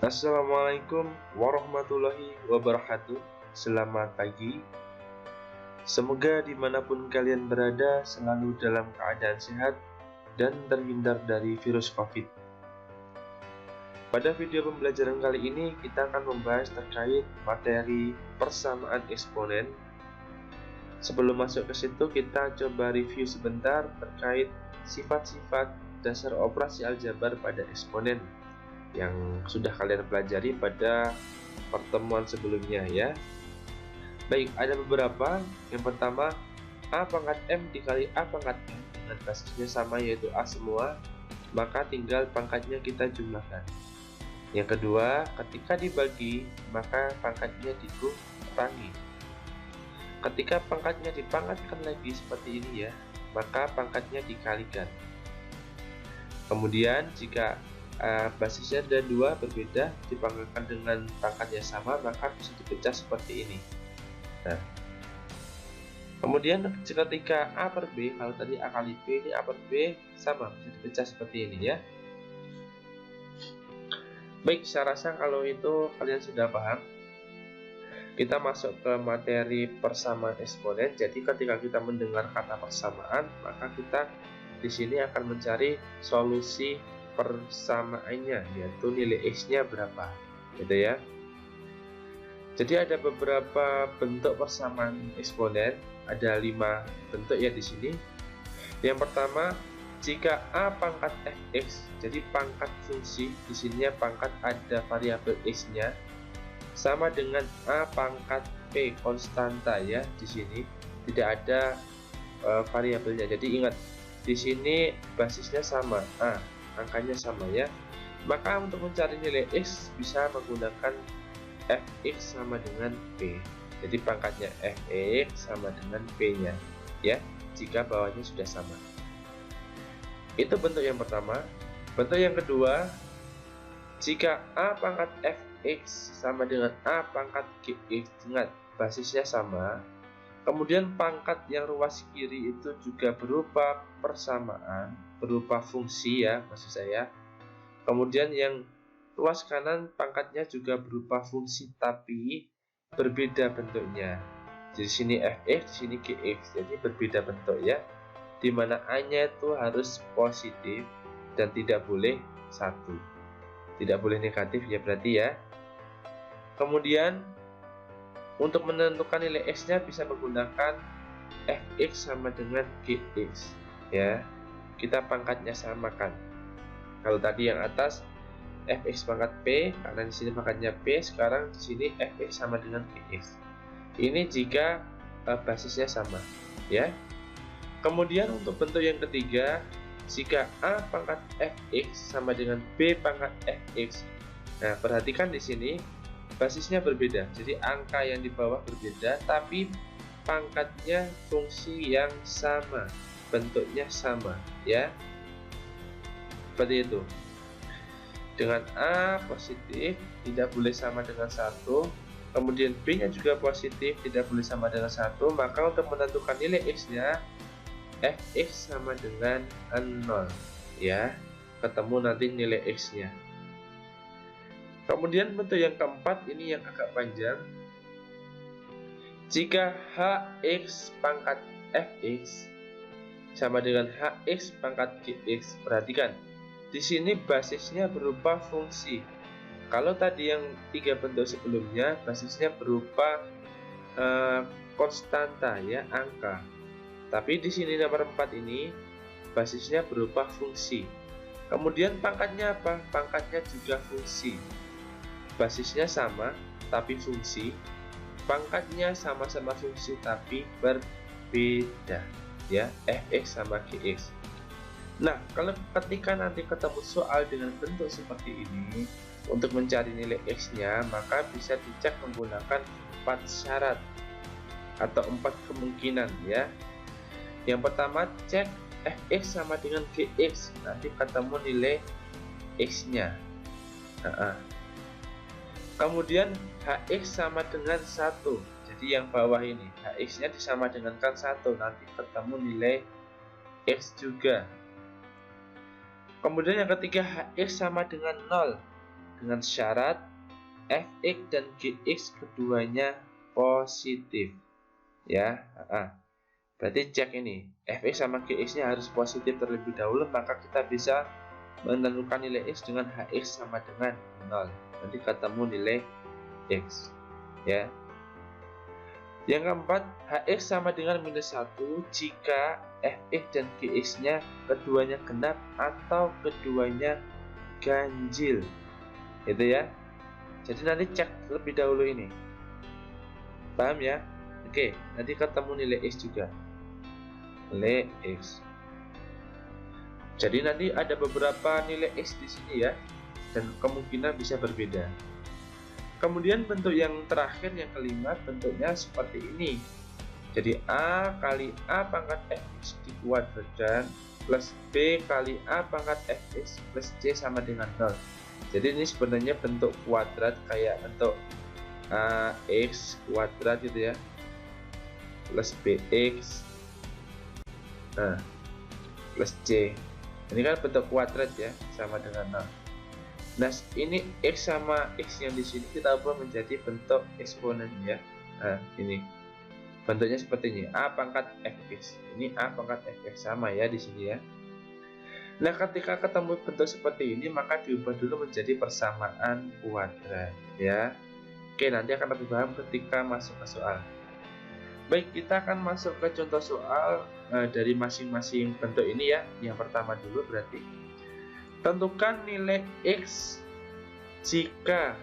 Assalamualaikum warahmatullahi wabarakatuh. Selamat pagi. Semoga dimanapun kalian berada selalu dalam keadaan sehat dan terhindar dari virus COVID. Pada video pembelajaran kali ini kita akan membahas terkait materi persamaan eksponen. Sebelum masuk ke situ, kita coba review sebentar terkait sifat-sifat dasar operasi aljabar pada eksponen yang sudah kalian pelajari pada pertemuan sebelumnya ya. Baik, ada beberapa. Yang pertama, A pangkat M dikali A pangkat M dengan basisnya sama yaitu A semua, maka tinggal pangkatnya kita jumlahkan. Yang kedua, ketika dibagi, maka pangkatnya dikurangi. Ketika pangkatnya dipangkatkan lagi seperti ini ya, maka pangkatnya dikalikan. Kemudian jika basisnya ada dua berbeda dipangkatkan dengan pangkatnya sama, maka bisa dipecah seperti ini. Nah, kemudian ketika A per B, kalau tadi A kali B, ini A per B sama, bisa dipecah seperti ini ya. Baik, saya rasa kalau itu kalian sudah paham. Kita masuk ke materi persamaan eksponen. Jadi ketika kita mendengar kata persamaan, maka kita di sini akan mencari solusi persamaannya, yaitu nilai X-nya berapa, gitu ya. Jadi ada beberapa bentuk persamaan eksponen, ada 5 bentuk ya di sini. Yang pertama, jika A pangkat fx, jadi pangkat fungsi di sini pangkat ada variabel x-nya sama dengan A pangkat p konstanta ya, di sini tidak ada variabelnya. Jadi ingat, di sini basisnya sama A, angkanya sama ya. Maka untuk mencari nilai x bisa menggunakan fx sama dengan p. Jadi pangkatnya fx sama dengan p-nya ya, jika bawahnya sudah sama. Itu bentuk yang pertama. Bentuk yang kedua, jika A pangkat fx sama dengan A pangkat gx dengan basisnya sama, kemudian pangkat yang ruas kiri itu juga berupa persamaan, berupa fungsi ya maksud saya. Kemudian yang ruas kanan pangkatnya juga berupa fungsi tapi berbeda bentuknya. Di sini fx, di sini gx, jadi berbeda bentuk ya. Dimana A-nya itu harus positif dan tidak boleh satu, tidak boleh negatif ya berarti ya. Kemudian untuk menentukan nilai x-nya bisa menggunakan fx sama dengan gx ya. Kita pangkatnya samakan. Kalau tadi yang atas fx pangkat p, karena di sini pangkatnya p, sekarang di sini fx sama dengan gx. Ini jika basisnya sama ya. Kemudian untuk bentuk yang ketiga, jika A pangkat fx sama dengan B pangkat fx. Nah, perhatikan di sini basisnya berbeda. Jadi angka yang di bawah berbeda, tapi pangkatnya fungsi yang sama, bentuknya sama, ya. Seperti itu. Dengan A positif, tidak boleh sama dengan 1. Kemudian B-nya juga positif, tidak boleh sama dengan 1. Maka untuk menentukan nilai X-nya, fx sama dengan 0 ya, ketemu nanti nilai x nya. Kemudian bentuk yang keempat ini yang agak panjang. Jika hx pangkat fx sama dengan hx pangkat gx, perhatikan di sini basisnya berupa fungsi. Kalau tadi yang 3 bentuk sebelumnya basisnya berupa konstanta ya, angka. Tapi di sini nomor 4 ini basisnya berupa fungsi. Kemudian pangkatnya apa? Pangkatnya juga fungsi. Basisnya sama tapi fungsi. Pangkatnya sama-sama fungsi tapi berbeda ya, fx sama gx. Nah, kalau ketika nanti ketemu soal dengan bentuk seperti ini, untuk mencari nilai x-nya maka bisa dicek menggunakan 4 syarat atau 4 kemungkinan ya. Yang pertama, cek fx sama dengan gx, nanti ketemu nilai x-nya. Kemudian hx sama dengan 1, jadi yang bawah ini hx-nya disama dengankan 1, nanti ketemu nilai x juga. Kemudian yang ketiga, hx sama dengan 0. dengan syarat fx dan gx keduanya positif ya. Berarti cek ini fx sama gx nya harus positif terlebih dahulu, maka kita bisa menentukan nilai x dengan hx sama dengan 0. Nanti ketemu nilai x ya. Yang keempat, hx sama dengan minus 1 jika fx dan gx nya keduanya genap atau keduanya ganjil gitu ya. Jadi nanti cek lebih dahulu ini, paham ya? Oke, nanti ketemu nilai x juga, nilai x. Jadi nanti ada beberapa nilai x di sini ya, dan kemungkinan bisa berbeda. Kemudian bentuk yang terakhir, yang kelima, bentuknya seperti ini. Jadi a kali a pangkat fx dikuadratkan plus b kali a pangkat fx plus c sama dengan 0. Jadi ini sebenarnya bentuk kuadrat kayak bentuk ax kuadrat gitu ya, plus bx plus c. Ini kan bentuk kuadrat ya, sama dengan 0. Nah, ini x sama x yang di sini kita ubah menjadi bentuk eksponen ya. Nah, ini bentuknya seperti ini, a pangkat fx. Ini a pangkat fx sama ya di sini ya. Nah, ketika ketemu bentuk seperti ini, maka diubah dulu menjadi persamaan kuadrat ya. Oke, nanti akan lebih paham ketika masuk ke soal. Baik, kita akan masuk ke contoh soal dari masing-masing bentuk ini ya. Yang pertama dulu berarti tentukan nilai x jika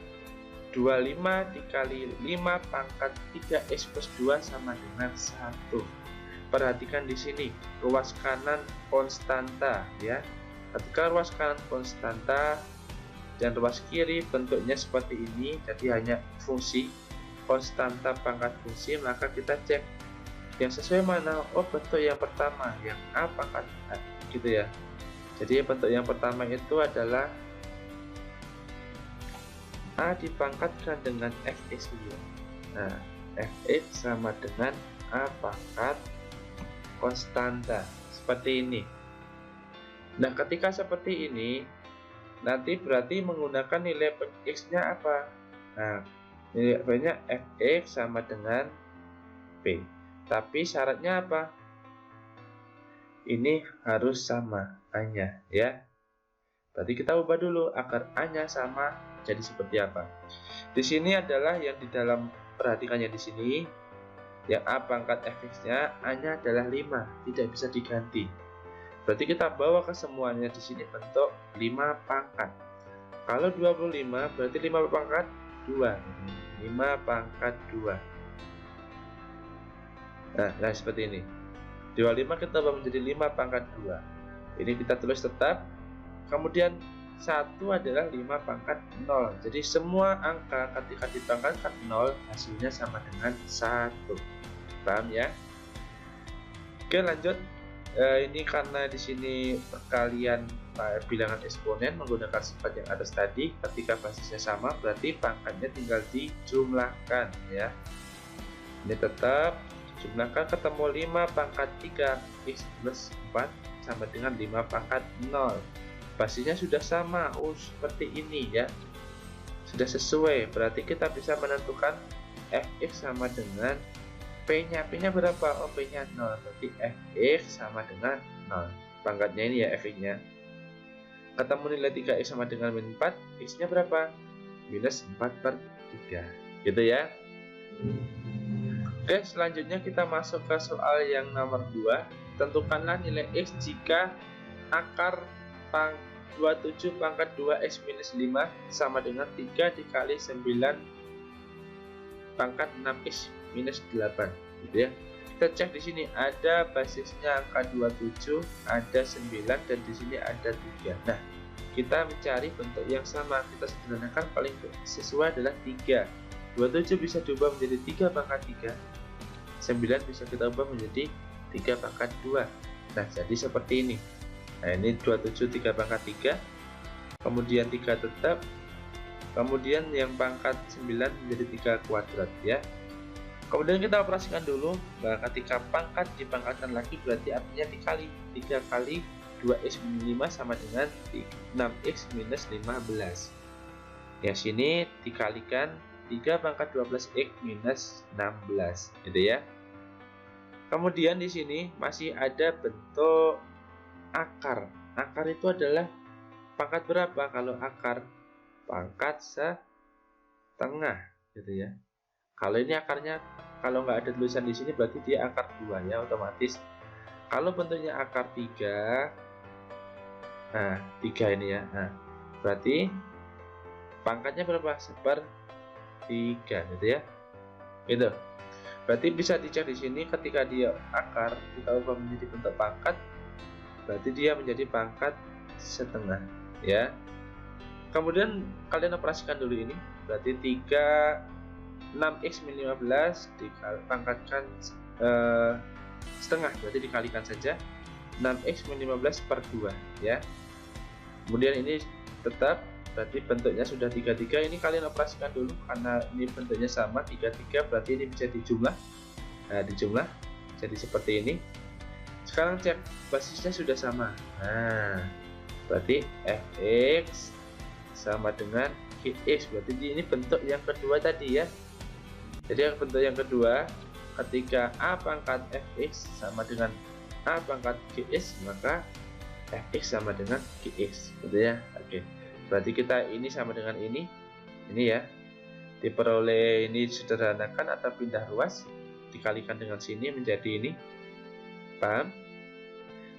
25 dikali 5 pangkat 3x plus 2 sama dengan 1. Perhatikan di sini ruas kanan konstanta ya. Ketika ruas kanan konstanta dan ruas kiri bentuknya seperti ini, jadi hanya fungsi konstanta pangkat fungsi, maka kita cek yang sesuai mana. Oh, bentuk yang pertama, yang a pangkat a gitu ya. Jadi bentuk yang pertama itu adalah a dipangkatkan dengan fx dulu. Nah, fx sama dengan a pangkat konstanta seperti ini. Nah, ketika seperti ini, nanti berarti menggunakan nilai x-nya apa? Nah, nilainya fx sama dengan p. Tapi syaratnya apa? Ini harus sama a-nya ya. Berarti kita ubah dulu agar a-nya sama jadi seperti apa. Di sini adalah yang di dalam, perhatikannya di sini. Yang a pangkat fx-nya a-nya adalah 5, tidak bisa diganti. Berarti kita bawa ke semuanya di sini bentuk 5 pangkat. Kalau 25 berarti 5 pangkat 2. 5 pangkat 2. Nah, seperti ini. 25 kita ubah menjadi 5 pangkat 2. Ini kita tulis tetap. Kemudian 1 adalah 5 pangkat 0. Jadi semua angka ketika dipangkatkan 0 hasilnya sama dengan 1. Paham ya? Oke, lanjut. Ini karena di sini perkalian bilangan eksponen menggunakan sifat yang atas tadi, ketika basisnya sama berarti pangkatnya tinggal dijumlahkan ya. Ini tetap jumlahkan, ketemu 5 pangkat 3 x plus 4 sama dengan 5 pangkat 0. Basisnya sudah sama, seperti ini ya, sudah sesuai. Berarti kita bisa menentukan fx sama dengan p-nya. P-nya berapa? Oh, P-nya 0. Berarti fx sama dengan 0. Pangkatnya ini ya, fx-nya. Ketemu nilai 3x sama dengan min 4. X-nya berapa? Minus 4/3. Gitu ya. Oke, selanjutnya kita masuk ke soal yang nomor 2. Tentukanlah nilai x jika akar 27 pangkat 2x minus 5 sama dengan 3 dikali 9 pangkat 6x minus 8 gitu ya. Kita cek di sini ada basisnya angka 27, ada 9 dan di sini ada 3. Nah, kita mencari bentuk yang sama. Kita sederhanakan, paling sesuai adalah 3. 27 bisa diubah menjadi 3 pangkat 3. 9 bisa kita ubah menjadi 3 pangkat 2. Nah, jadi seperti ini. Nah, ini 27 3 pangkat 3. Kemudian 3 tetap. Kemudian yang pangkat 9 menjadi 3 kuadrat ya. Kemudian kita operasikan dulu. Nah, ketika pangkat dipangkatkan lagi berarti artinya dikali. 3 kali 2x minus 5 sama dengan 6x minus 15. Yang sini dikalikan 3 pangkat 12x minus 16, gitu ya. Kemudian di sini masih ada bentuk akar. Akar itu adalah pangkat berapa? Kalau akar pangkat setengah, gitu ya. Kalau ini akarnya, kalau nggak ada tulisan di sini berarti dia akar 2 ya, otomatis. Kalau bentuknya akar 3, nah 3 ini ya, nah berarti pangkatnya berapa? Seper 3, gitu ya. Gitu. Berarti bisa dicek di sini, ketika dia akar kita ubah menjadi bentuk pangkat, berarti dia menjadi pangkat setengah ya. Kemudian kalian operasikan dulu ini, berarti 6x min 15 dipangkatkan setengah, berarti dikalikan saja 6x min 15 per 2 ya. Kemudian ini tetap, berarti bentuknya sudah 33. Ini kalian operasikan dulu karena ini bentuknya sama 33, berarti ini bisa dijumlah. Nah, dijumlah jadi seperti ini. Sekarang cek basisnya sudah sama. Nah, berarti fx sama dengan gx, berarti ini bentuk yang kedua tadi ya. Jadi bentuk yang kedua, ketika a pangkat fx sama dengan a pangkat gx, maka fx sama dengan gx, gitu ya. Oke, berarti kita ini sama dengan ini ya, diperoleh ini sederhanakan atau pindah ruas, dikalikan dengan sini menjadi ini, paham?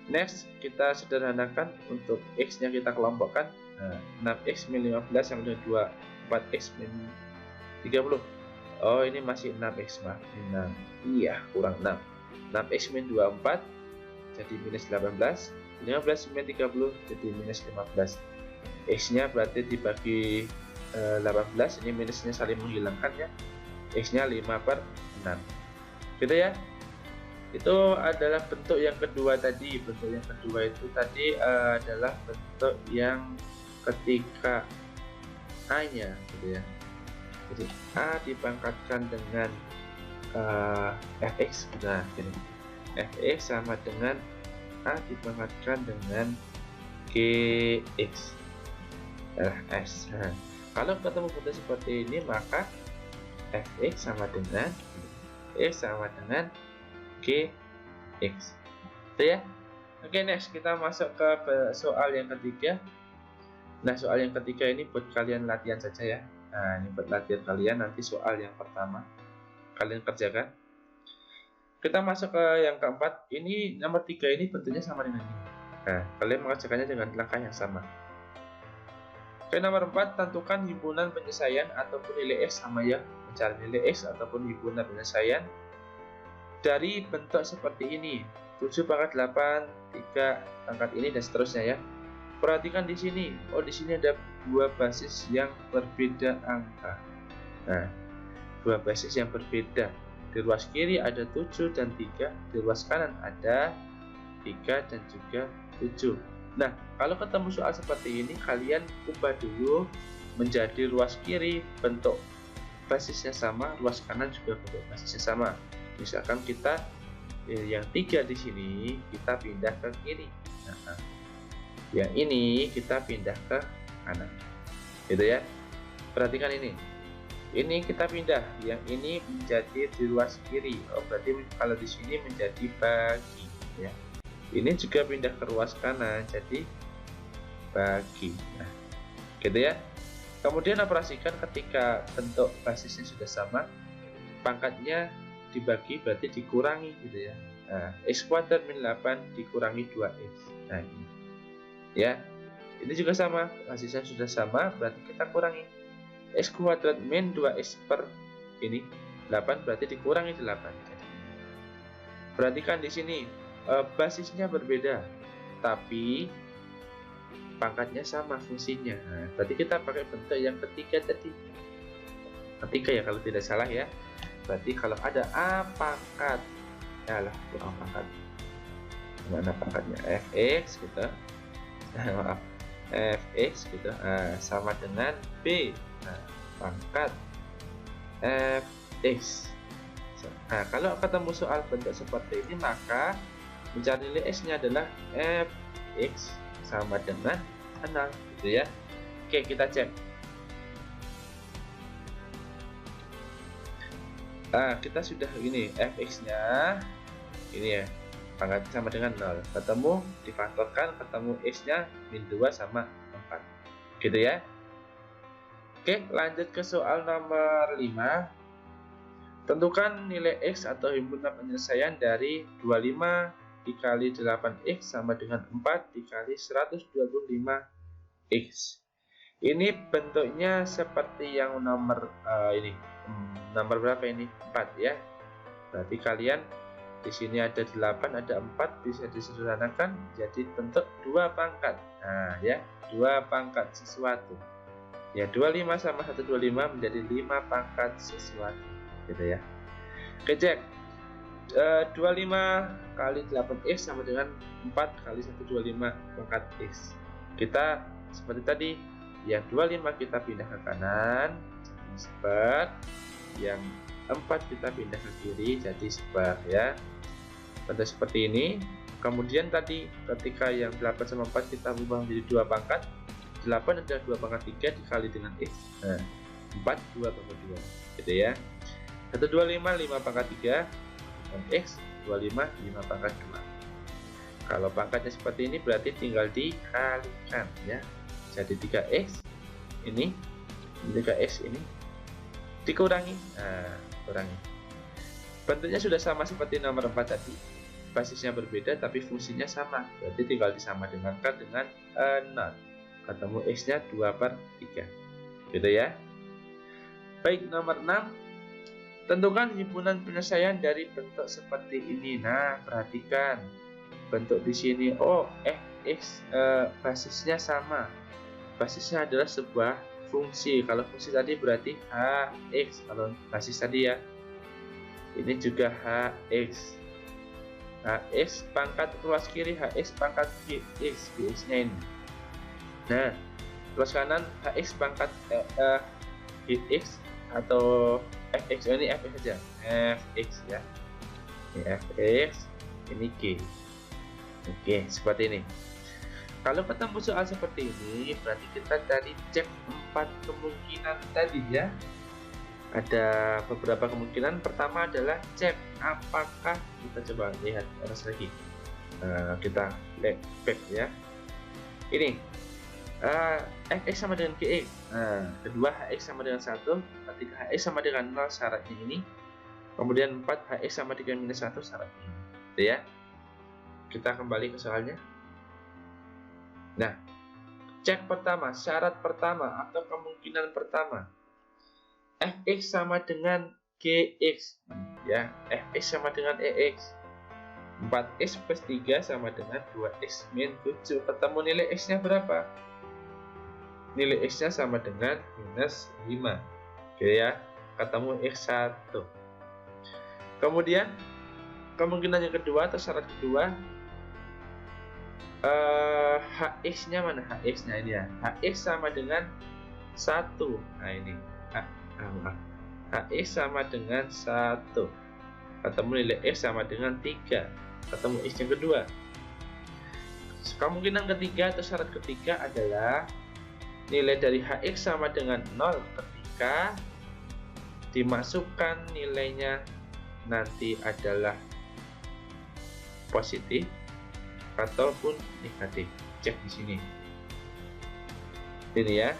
Next, kita sederhanakan untuk x nya kita kelompokkan. Nah, 6x min 15 sama dengan 4x min 30. Oh, ini masih 6x, maaf, 6, iya kurang 6. 6x min 24 jadi minus 18, 15 min 30 jadi minus 15. X nya berarti dibagi 18, ini minusnya saling menghilangkan ya. X nya 5 per 6, gitu ya. Itu adalah bentuk yang kedua tadi. Bentuk yang kedua itu tadi adalah bentuk yang ketika a nya, gitu ya. Jadi a dipangkatkan dengan fx, nah ini fx sama dengan a dipangkatkan dengan gx s. Nah, kalau ketemu bentuk seperti ini, maka fx sama dengan x sama dengan gx, itu ya. Oke, next kita masuk ke soal yang ketiga. Nah, soal yang ketiga ini buat kalian latihan saja ya. Nah, ini buat latihan kalian, nanti soal yang pertama kalian kerjakan. Kita masuk ke yang keempat. Ini nomor 3 ini bentuknya sama dengan ini. Nah, kalian mengerjakannya dengan langkah yang sama. Oke, nomor 4, tentukan himpunan penyelesaian ataupun nilai x sama ya. Mencari nilai x ataupun himpunan penyelesaian dari bentuk seperti ini. 7 pangkat 8, 3 pangkat ini, dan seterusnya ya. Perhatikan di sini. Oh, di sini ada dua basis yang berbeda angka. Nah, dua basis yang berbeda. Di ruas kiri ada 7 dan 3, di ruas kanan ada 3 dan juga 7. Nah, kalau ketemu soal seperti ini, kalian ubah dulu menjadi ruas kiri bentuk basisnya sama, ruas kanan juga bentuk basisnya sama. Misalkan kita yang 3 di sini kita pindah ke kiri. Nah, yang ini kita pindah ke kanan, gitu ya. Perhatikan ini kita pindah, yang ini menjadi di ruas kiri. Oh, berarti kalau di sini menjadi bagi ya. Ini juga pindah ke ruas kanan, jadi bagi. Nah, gitu ya. Kemudian operasikan ketika bentuk basisnya sudah sama, pangkatnya dibagi berarti dikurangi, gitu ya. Nah, x kuadrat min 8 dikurangi 2x. Nah, ini ya, ini juga sama, basisnya sudah sama, berarti kita kurangi x kuadrat min 2x per ini 8, berarti dikurangi 8. Perhatikan di sini basisnya berbeda tapi pangkatnya sama fungsinya. Nah, berarti kita pakai bentuk yang ketiga tadi, ketiga ya kalau tidak salah ya. Berarti kalau ada a pangkat, yalah kurang pangkat, mana pangkatnya, fx gitu. Maaf, fx gitu, sama dengan b, pangkat fx. Nah, kalau ketemu soal bentuk seperti ini, maka mencari nilai x nya adalah fx sama dengan 6, gitu ya. Oke, kita cek. Kita sudah ini fx-nya ini ya, pangkat sama dengan 0, ketemu difaktorkan, ketemu x-nya min 2 sama 4 gitu ya. Oke, lanjut ke soal nomor 5. Tentukan nilai x atau himpunan penyelesaian dari 25 dikali 8x sama dengan 4 dikali 125x. Ini bentuknya seperti yang nomor ini. Nomor berapa ini? 4 ya. Berarti kalian di sini ada 8, ada 4, bisa disederhanakan jadi bentuk 2 pangkat. Nah, ya, 2 pangkat sesuatu. Ya, 25 sama 125 menjadi 5 pangkat sesuatu. Gitu ya. Oke, cek. 25 kali 8x sama dengan 4 kali 125 pangkat x. Kita seperti tadi, yang 25 kita pindah ke kanan jadi seper, yang 4 kita pindah ke kiri jadi seper ya. Pada seperti ini. Kemudian tadi ketika yang 8 sama 4 kita ubah menjadi 2 pangkat, 8 adalah 2 pangkat 3 dikali dengan x. Nah, 4 2 pangkat 2 gitu ya. 125 5 pangkat 3 dan x 25 5 pangkat 2. Kalau pangkatnya seperti ini berarti tinggal dikalikan ya. Jadi 3x ini 3x ini dikurangi. Nah, kurangi. Bentuknya sudah sama seperti nomor 4 tadi. Basisnya berbeda tapi fungsinya sama. Berarti tinggal disamadengankan dengan 0. Ketemu x-nya 2/3. Gitu ya. Baik, nomor 6. Tentukan himpunan penyelesaian dari bentuk seperti ini. Nah, perhatikan bentuk di sini. Oh, fx basisnya sama. Basisnya adalah sebuah fungsi. Kalau fungsi tadi berarti hx. Kalau basis tadi ya. Ini juga hx. Hx pangkat ruas kiri, hx pangkat gx. Gx-nya ini. Nah, ruas kanan hx pangkat gx atau fx, ini fx saja, fx ya, ini fx, ini g. Oke, seperti ini. Kalau ketemu soal seperti ini berarti kita tadi cek 4 kemungkinan tadi ya. Ada beberapa kemungkinan. Pertama adalah cek apakah, kita coba lihat atas lagi, kita back ya. Ini fx sama dengan gx. Nah, kedua hx sama dengan 1, ketika hx sama dengan 0 syaratnya ini. Kemudian 4 hx sama dengan minus 1 syaratnya ini. Gitu ya. Kita kembali ke soalnya. Nah, cek pertama, syarat pertama atau kemungkinan pertama. Fx sama dengan gx ya. Fx sama dengan ex. 4x plus 3 sama dengan 2x min 7. Ketemu nilai x-nya berapa? Nilai x-nya sama dengan minus 5. Oke ya, ketemu x1. Kemudian kemungkinan yang kedua atau syarat kedua, hx-nya mana? Hx-nya ini ya. Hx sama dengan 1. Nah ini hx sama dengan 1. Ketemu nilai x sama dengan 3. Ketemu x yang kedua. Kemungkinan ketiga atau syarat ketiga adalah nilai dari hx sama dengan 0 ketika dimasukkan nilainya nanti adalah positif ataupun negatif. Cek di sini. Ini ya.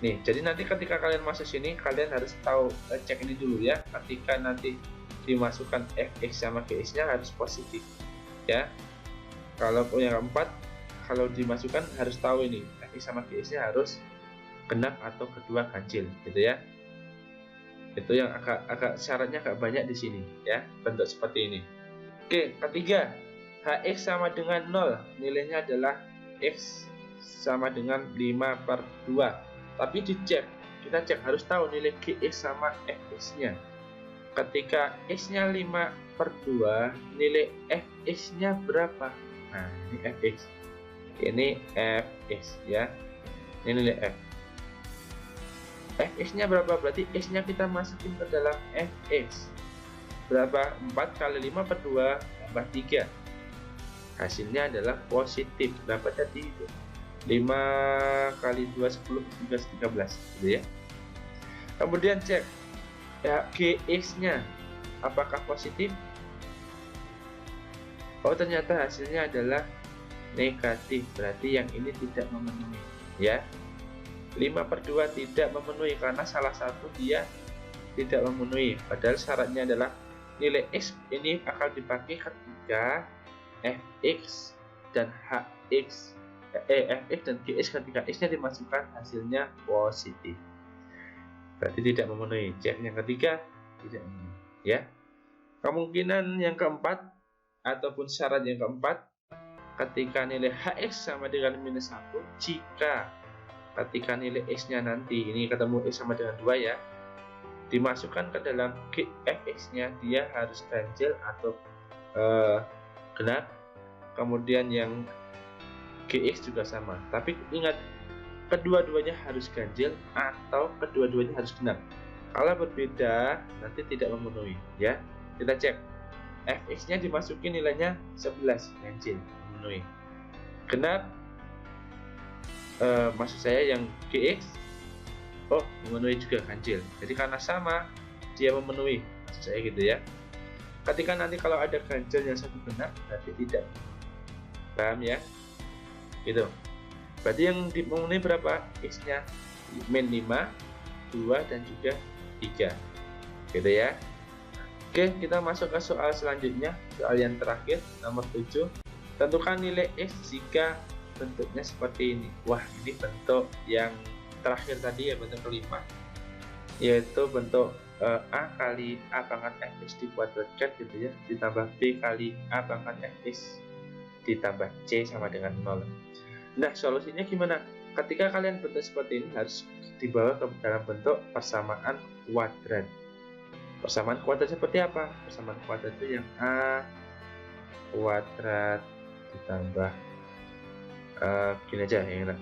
Nih, jadi nanti ketika kalian masuk sini kalian harus tahu, cek ini dulu ya. Ketika nanti dimasukkan fx sama gx-nya harus positif ya. Kalau yang keempat, kalau dimasukkan harus tahu ini fx sama gx-nya harus genap atau kedua ganjil gitu ya. Itu yang agak syaratnya agak banyak di sini ya, bentuk seperti ini. Oke, ketiga, hx sama dengan 0, nilainya adalah x sama dengan 5/2. Tapi dicek, kita cek harus tahu nilai gx sama fx-nya. Ketika x-nya 5/2, nilai fx-nya berapa? Nah, ini fx. Ini fx ya. Ini nilai f. Fx-nya berapa? Berarti x-nya kita masukin ke dalam fx. Berapa? 4 kali 5/2 tambah 3. Hasilnya adalah positif. Berapa tadi itu? 5 kali 2 10 13 gitu ya. Kemudian cek Ya, Gx-nya apakah positif? Oh, ternyata hasilnya adalah negatif, berarti yang ini tidak memenuhi ya. 5/2 tidak memenuhi karena salah satu dia tidak memenuhi, padahal syaratnya adalah nilai X ini akan dipakai ketika Fx dan Hx Fx dan Gx ketika X nya dimasukkan hasilnya positif, berarti tidak memenuhi. Cek yang ketiga tidak memenuhi ya. Kemungkinan yang keempat ataupun syarat yang keempat, ketika nilai Hx sama dengan minus 1 jika ketika nilai X nya nanti ini ketemu X sama dengan 2 ya, dimasukkan ke dalam Fx nya dia harus ganjil atau genap, kemudian yang Gx juga sama, tapi ingat kedua-duanya harus ganjil atau kedua-duanya harus genap. Kalau berbeda nanti tidak memenuhi ya. Kita cek Fx nya dimasukin nilainya 11 ganjil memenuhi, genap maksud saya yang Gx memenuhi juga ganjil, jadi karena sama dia memenuhi maksud saya gitu ya. Ketika nanti kalau ada ganjil yang satu genap berarti tidak, paham ya gitu. Berarti yang memenuhi berapa? X nya min 5, 2 dan juga 3 gitu ya. Oke, kita masuk ke soal selanjutnya, soal yang terakhir nomor 7. Tentukan nilai X jika bentuknya seperti ini. Wah, ini bentuk yang terakhir tadi ya, bentuk kelima, yaitu bentuk A kali A pangkat Fx dikuadratkan gitu ya, ditambah B kali A pangkat Fx ditambah C sama dengan 0. Nah, solusinya gimana? Ketika kalian bentuk seperti ini harus dibawa ke dalam bentuk persamaan kuadrat. Persamaan kuadrat seperti apa? Persamaan kuadrat itu yang A kuadrat ditambah gini aja ya,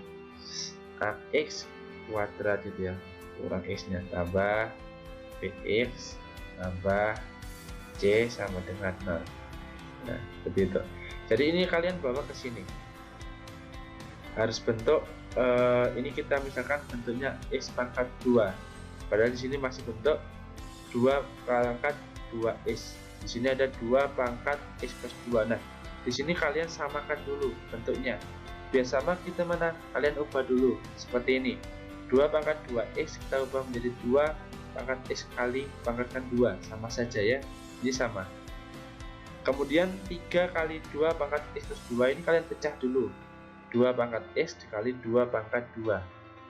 AX kuadrat itu ya, kurang X nya tambah Bx tambah C sama dengan 0. Nah, seperti itu. Jadi ini kalian bawa ke sini. Harus bentuk ini kita misalkan bentuknya X pangkat 2. Padahal di sini masih bentuk 2 pangkat 2X. Di sini ada 2 pangkat X plus 2. Nah, di sini kalian samakan dulu bentuknya. Biar sama kita mana? Kalian ubah dulu seperti ini. 2 pangkat 2X kita ubah menjadi 2 pangkat X kali pangkatkan 2, sama saja ya, ini sama. Kemudian 3 kali 2 pangkat X plus 2 ini kalian pecah dulu, 2 pangkat X dikali 2 pangkat 2,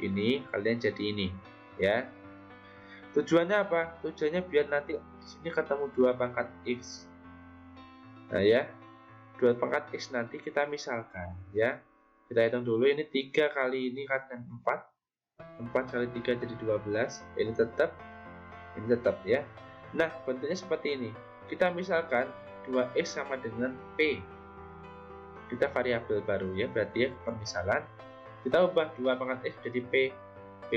ini kalian jadi ini ya. Tujuannya apa? Tujuannya biar nanti di sini ketemu 2 pangkat X. Nah ya, 2 pangkat X nanti kita misalkan ya, kita hitung dulu, ini 3 kali ini kan 4 kali 3 jadi 12, ini tetap ya. Nah, bentuknya seperti ini. Kita misalkan 2X sama dengan P, kita variabel baru ya, berarti ya permisalan kita ubah 2 pangkat X jadi P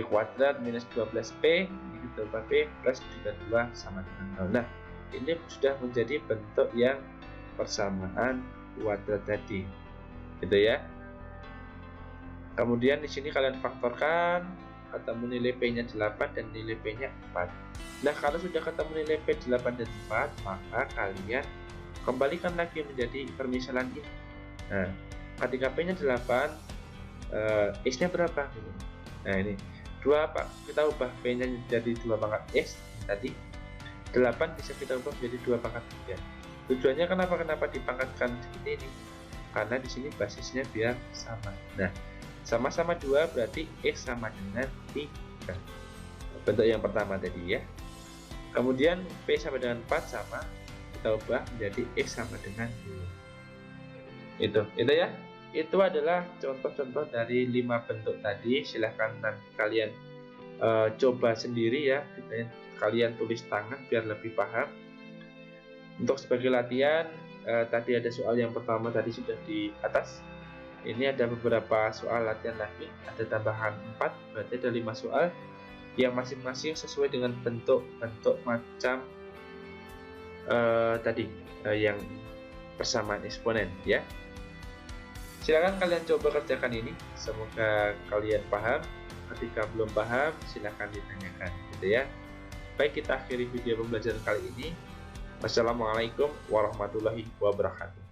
kuadrat minus 12P, ini kita ubah P plus juga 2 sama dengan 0. Nah, ini sudah menjadi bentuk yang persamaan kuadrat tadi gitu ya. Kemudian di sini kalian faktorkan, ketemu nilai P-nya 8 dan nilai P-nya 4. Nah, kalau sudah ketemu nilai P 8 dan 4, maka kalian kembalikan lagi menjadi permisalan ini. Nah, ketika P-nya 8, X-nya berapa? Nah, ini 2 apa? Kita ubah P-nya jadi 2 pangkat X tadi. 8 bisa kita ubah menjadi 2 pangkat 3. Tujuannya kenapa dipangkatkan seperti ini? Karena di sini basisnya biar sama. Nah, sama-sama 2 berarti X sama dengan 3. Bentuk yang pertama tadi ya. Kemudian P sama dengan 4 sama, kita ubah menjadi X sama dengan 2. Itu ya. Itu adalah contoh-contoh dari 5 bentuk tadi. Silahkan nanti kalian coba sendiri ya. Kalian tulis tangan biar lebih paham. Untuk sebagai latihan, tadi ada soal yang pertama tadi sudah di atas. Ini ada beberapa soal latihan lagi, ada tambahan 4, berarti ada 5 soal yang masing-masing sesuai dengan bentuk-bentuk macam tadi yang persamaan eksponen ya. Silakan kalian coba kerjakan ini, semoga kalian paham. Ketika belum paham silahkan ditanyakan gitu ya. Baik, kita akhiri video pembelajaran kali ini. Wassalamualaikum warahmatullahi wabarakatuh.